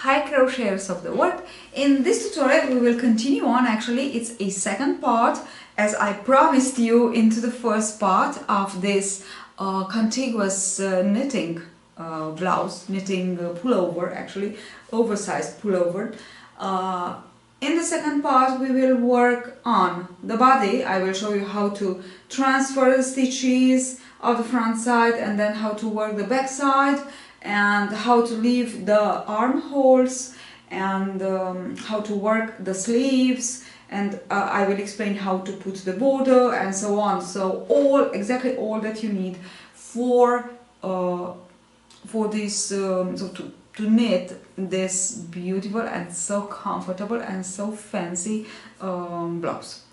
Hi crocheters of the world. In this tutorial we will continue on, actually it's a second part, as I promised you into the first part of this contiguous knitting blouse, knitting pullover, actually oversized pullover. In the second part we will work on the body. I will show you how to transfer the stitches of the front side and then how to work the back side, and how to leave the armholes, and how to work the sleeves, and I will explain how to put the border and so on. So exactly all that you need for this to knit this beautiful and so comfortable and so fancy blouse.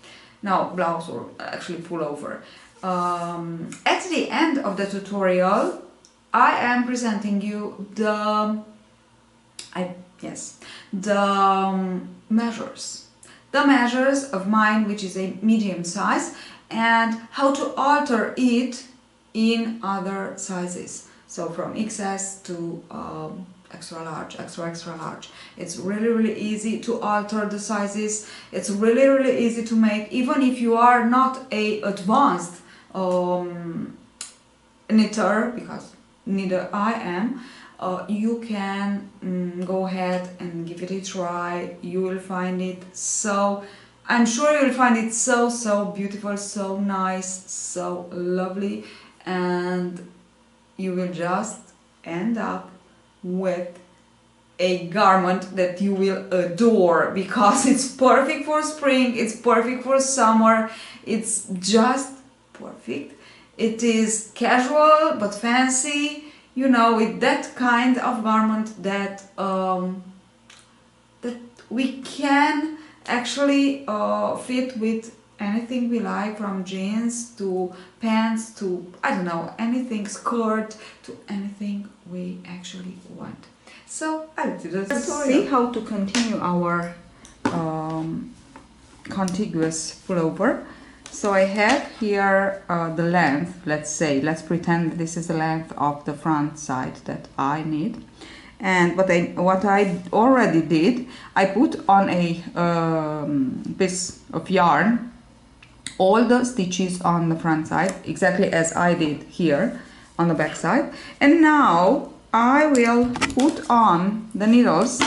Now blouse, or actually pullover. At the end of the tutorial I am presenting you the measures of mine, which is a medium size, and how to alter it in other sizes. So from XS to extra large, extra large. It's really easy to alter the sizes. It's really easy to make, even if you are not a advanced knitter, because neither I am. You can go ahead and give it a try. You will find it I'm sure you'll find it so beautiful, so nice, so lovely, and you will just end up with a garment that you will adore, because it's perfect for spring, it's perfect for summer, it's just perfect. It is casual but fancy, you know, with that kind of garment that that we can actually fit with anything we like, from jeans to pants to, I don't know, anything, skirt, to anything we actually want. So let's see how to continue our contiguous pullover. So I have here the length, let's pretend this is the length of the front side that I need. And what I already did, I put on a piece of yarn all the stitches on the front side, exactly as I did here on the back side. And now I will put on the needles,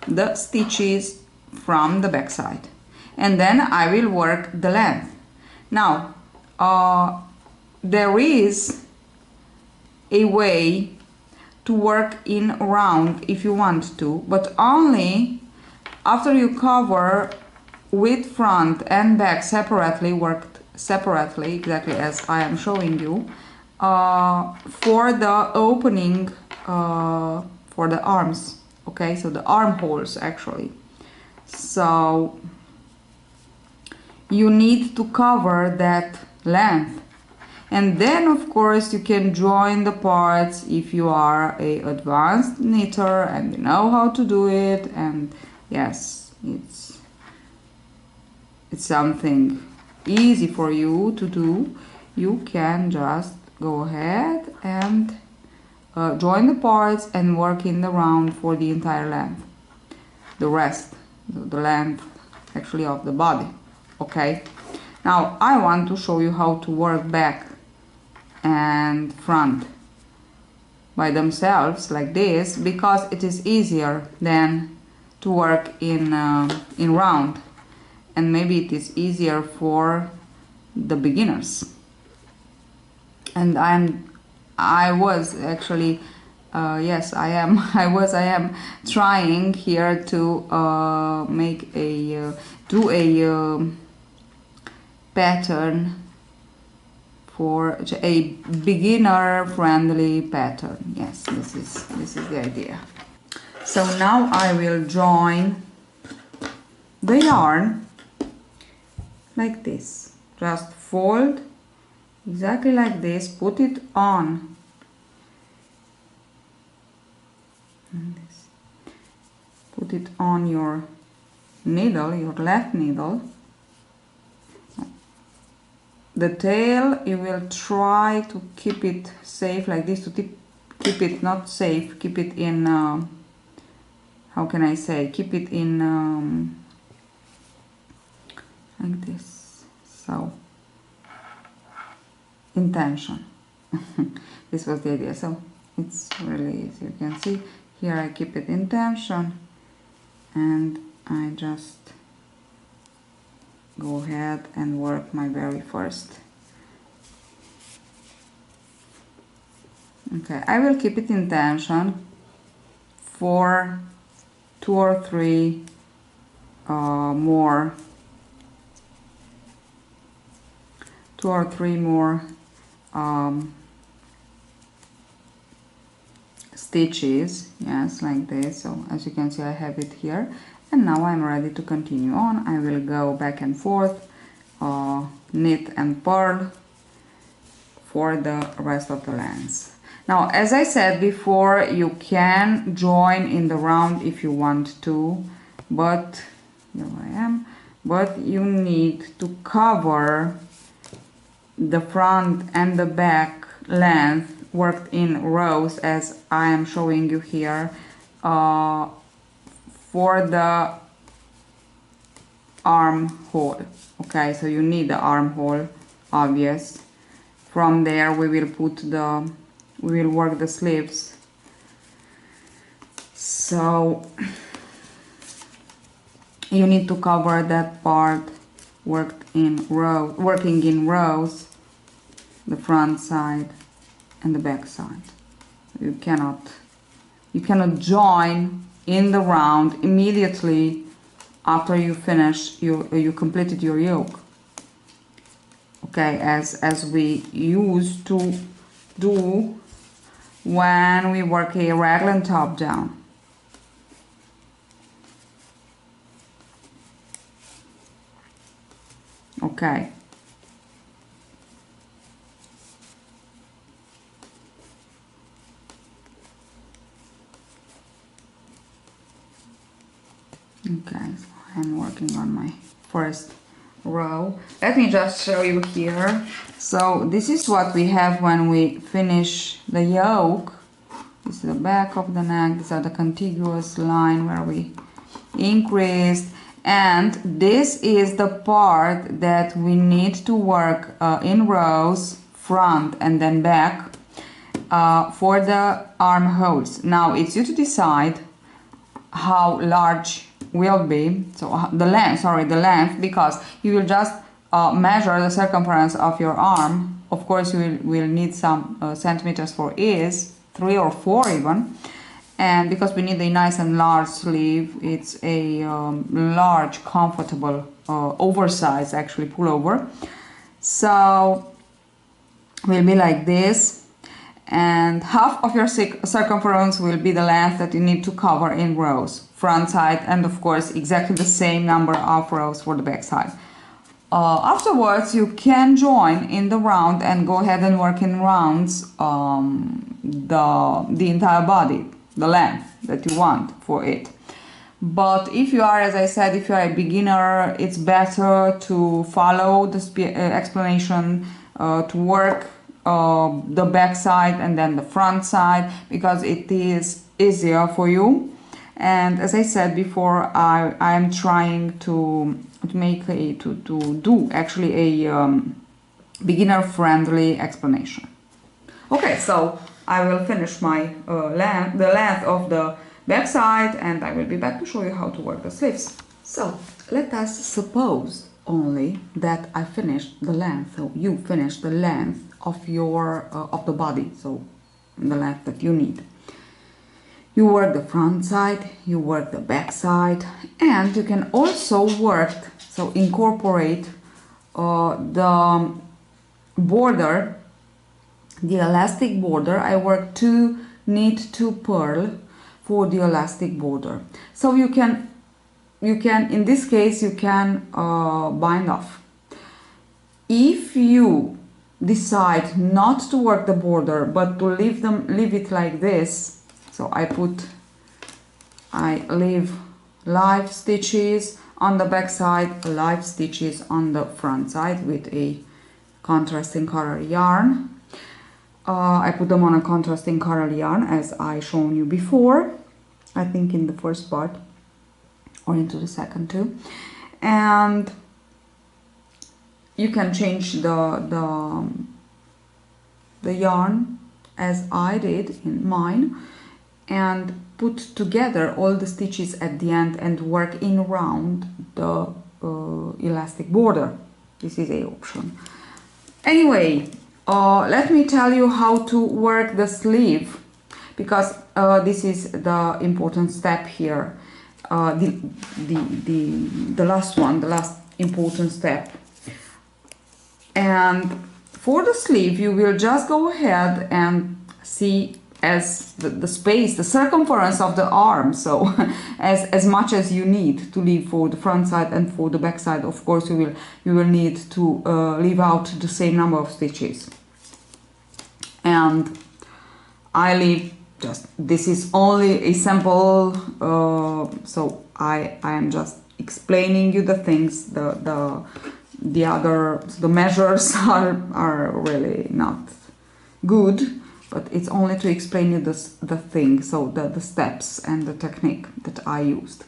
the stitches from the back side, and then I will work the length. Now, there is a way to work in round if you want to, but only after you cover with front and back separately, worked separately, exactly as I am showing you, for the opening for the arms, okay, so the armholes actually. So you need to cover that length, and then of course you can join the parts if you are a advanced knitter and you know how to do it. And yes, it's something easy for you to do. You can just go ahead and join the parts and work in the round for the entire length, the rest, the length actually of the body. Okay, now I want to show you how to work back and front by themselves like this, because it is easier than to work in round, and maybe it is easier for the beginners. And I was actually yes, I am I am trying here to make a do a pattern for a beginner friendly pattern. Yes, this is the idea. So now I will join the yarn like this. Just fold exactly like this, put it on put it on your needle, your left needle. The tail, you will try to keep it safe like this, to keep it not safe, keep it in how can I say, keep it in like this, so in tension. This was the idea, so it's really easy. You can see here I keep it in tension and I just go ahead and work my very first. Okay, I will keep it in tension for 2 or 3 more 2 or 3 more stitches, yes, like this. So as you can see I have it here, and now I'm ready to continue on. I will go back and forth, knit and purl for the rest of the length. Now, as I said before, you can join in the round if you want to, but here I am, but you need to cover the front and the back length worked in rows, as I am showing you here, for the armhole. Okay, so you need the armhole, obvious. From there we will work the sleeves. So you need to cover that part working in rows, the front side and the back side. You cannot join in the round immediately after you finish you completed your yoke. Okay, as we used to do when we work a raglan top down. Okay. Okay, so I'm working on my first row. Let me just show you here. So this is what we have when we finish the yoke. This is the back of the neck. These are the contiguous line where we increased, and this is the part that we need to work in rows, front and then back, for the armholes. Now it's you to decide how large will be, so the length, because you will just measure the circumference of your arm. Of course you will need some centimeters for ease, 3 or 4 even, and because we need a nice and large sleeve, it's a large, comfortable, oversized actually pullover. So will be like this, and half of your circumference will be the length that you need to cover in rows, front side, and of course exactly the same number of rows for the back side. Afterwards you can join in the round and go ahead and work in rounds the entire body, the length that you want for it. But if you are, as I said, if you are a beginner, it's better to follow the explanation, to work the back side and then the front side, because it is easier for you. And as I said before, I am trying to do actually a beginner friendly explanation. Okay, so I will finish my the length of the back side, and I will be back to show you how to work the sleeves. So let us suppose only that I finished the length, so you finish the length of your of the body, so the length that you need. You work the front side, you work the back side, and you can also work, so incorporate the border, the elastic border. I work 2 knit 2 purl for the elastic border. So you can in this case you can bind off. If you decide not to work the border but to leave it like this, so I leave live stitches on the back side, live stitches on the front side with a contrasting color yarn. I put them on a contrasting color yarn as I shown you before, I think in the first part or into the second too. And you can change the yarn as I did in mine, and put together all the stitches at the end and work in round the elastic border. This is an option. Anyway, let me tell you how to work the sleeve, because this is the important step here, the last one, the last important step. And for the sleeve, you will just go ahead and see as the space, the circumference of the arm, so as much as you need to leave for the front side and for the back side. Of course, you will need to leave out the same number of stitches. And I leave just, this is only a sample, so I am just explaining you the things. The measures are really not good, but it's only to explain you the thing, so the steps and the technique that I used.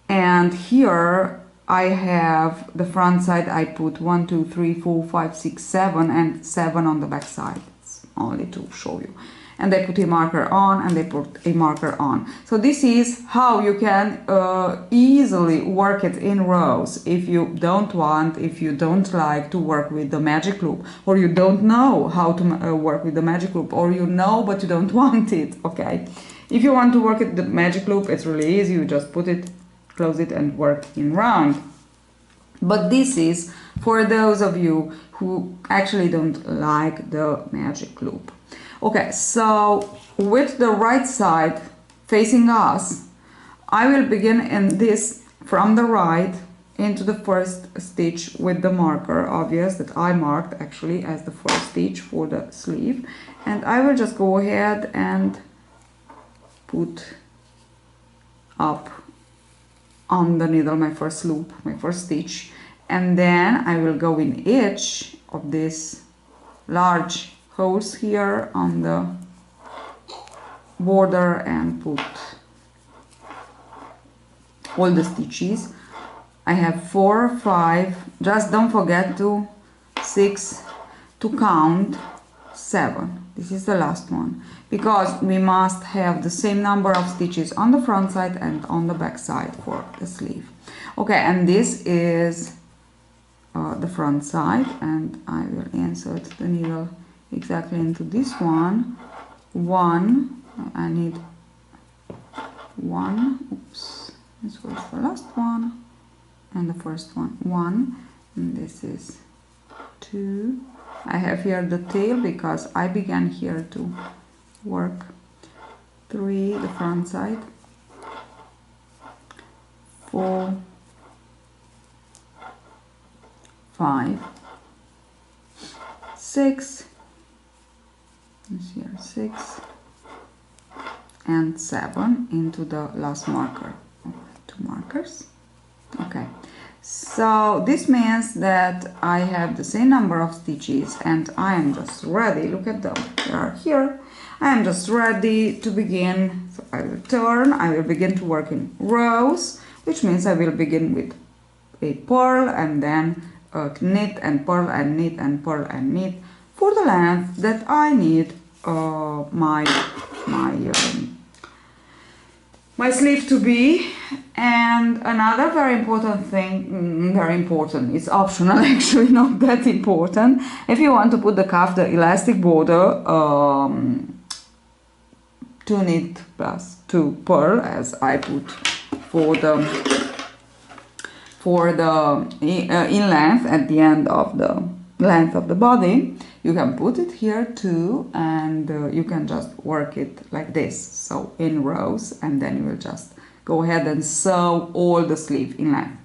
And here I have the front side, I put 1, 2, 3, 4, 5, 6, 7 and 7 on the back side. It's only to show you. And they put a marker on, and they put a marker on. So this is how you can easily work it in rows. If you don't want, if you don't like to work with the magic loop, or you don't know how to work with the magic loop, or you know but you don't want it, okay? If you want to work with the magic loop, it's really easy. You just put it, close it, and work in round. But this is for those of you who actually don't like the magic loop. Okay, so with the right side facing us, I will begin in this from the right into the first stitch with the marker, obvious that I marked actually as the first stitch for the sleeve, and I will just go ahead and put up on the needle my first loop, my first stitch, and then I will go in each of these large holes here on the border and put all the stitches. I have 4, 5, just don't forget to 6, to count 7. This is the last one, because we must have the same number of stitches on the front side and on the back side for the sleeve. Okay, and this is the front side, and I will insert the needle exactly into this one. I need 1, oops, this was the last one, and the first one 1, and this is 2. I have here the tail because I began here to work 3, the front side, 4, 5, 6, this here 6, and 7 into the last marker. 2 markers. Okay, so this means that I have the same number of stitches, and I am just ready. Look at them, they are here. I am just ready to begin. So I will turn, I will begin to work in rows, which means I will begin with a purl and then knit and purl and knit and purl and knit for the length that I need my sleeve to be. And another very important thing, very important, it's optional actually, not that important. If you want to put the cuff, the elastic border, 2 knit plus 2 purl, as I put for the in length at the end of the length of the body. You can put it here too, and you can just work it like this, so in rows, and then you will just go ahead and sew all the sleeve in length.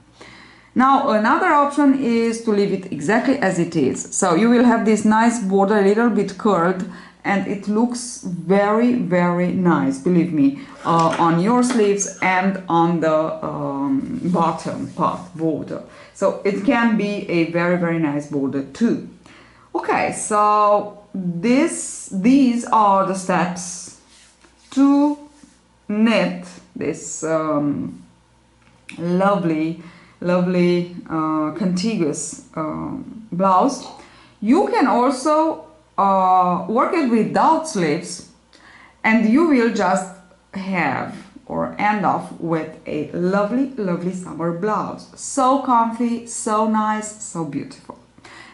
Now another option is to leave it exactly as it is, so you will have this nice border, a little bit curled, and it looks very, very nice, believe me, on your sleeves and on the bottom part border. So it can be a very, very nice border too. Okay, so these are the steps to knit this lovely contiguous blouse, you can also work it without sleeves, and you will just have or end off with a lovely summer blouse. So comfy, so nice, so beautiful.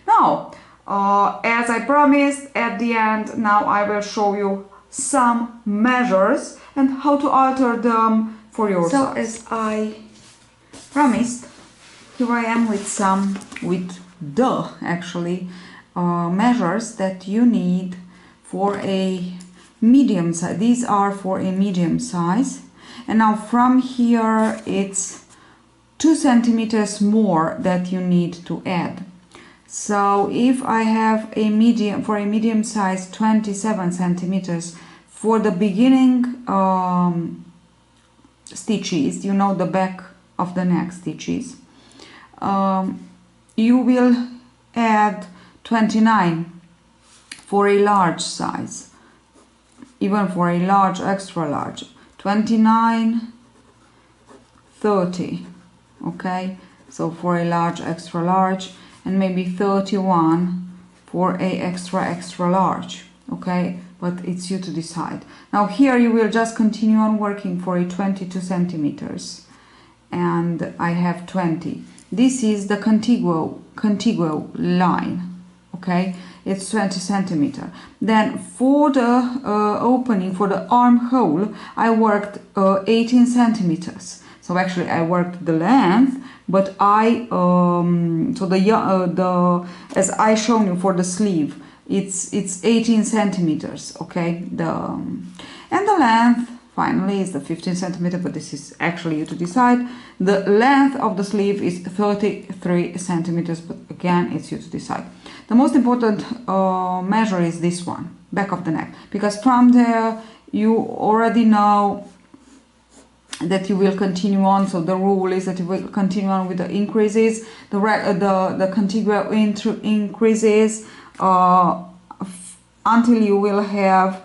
Now, as I promised at the end, now I will show you some measures and how to alter them for your size. So as I promised, here I am with measures that you need for a medium size. These are for a medium size, and now from here it's 2 centimeters more that you need to add. So if I have a medium size 27 centimeters for the beginning stitches, you know, the back of the neck stitches, you will add 29 for a large size, even for a large, extra large, 29, 30, okay, so for a large, extra large, and maybe 31 for a extra large, okay, but it's you to decide. Now here you will just continue on working for a 22 centimeters, and I have 20. This is the contiguous line, okay, it's 20 centimeter. Then for the opening, for the armhole, I worked 18 centimeters. So actually I worked the length, but I as I shown you for the sleeve, it's 18 centimeters, okay. And the length finally is the 15 centimeter, but this is actually you to decide. The length of the sleeve is 33 centimeters, but again it's you to decide. The most important measure is this one, back of the neck, because from there you already know that you will continue on. So the rule is that you will continue on with the increases, the contiguous increases until you will have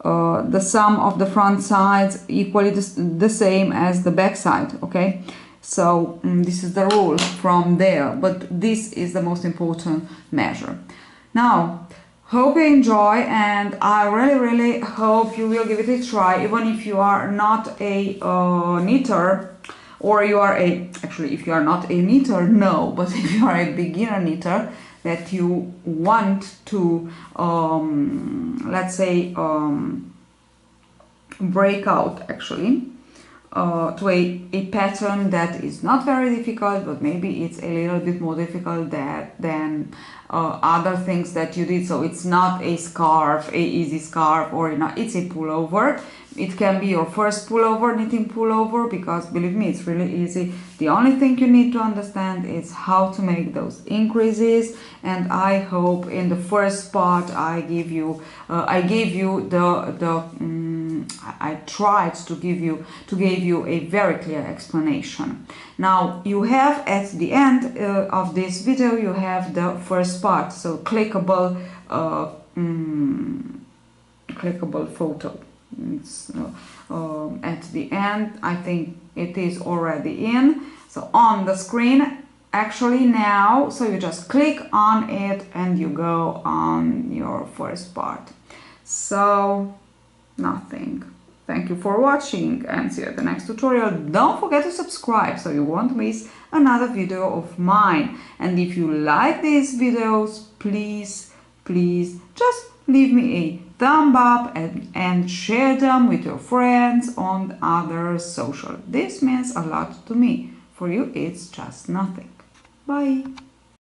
the sum of the front sides equally the same as the back side, okay. So this is the rule from there, but this is the most important measure. Now, hope you enjoy, and I really hope you will give it a try, even if you are not a knitter, or you are actually if you are not a knitter, no, but if you are a beginner knitter that you want to let's say break out actually to a pattern that is not very difficult, but maybe it's a little bit more difficult than other things that you did. So it's not a scarf, a easy scarf, or it's a pullover. It can be your first pullover, knitting pullover, because believe me, it's really easy. The only thing you need to understand is how to make those increases, and I hope in the first part I gave you I tried to give you a very clear explanation. Now you have at the end of this video, you have the first part, so clickable photo. It's at the end, I think it is already in, so on the screen actually now. So you just click on it and you go on your first part. So nothing. Thank you for watching, and see you at the next tutorial. Don't forget to subscribe so you won't miss another video of mine. And if you like these videos, please just leave me a thumb up and share them with your friends on other social. This means a lot to me. For you, it's just nothing. Bye.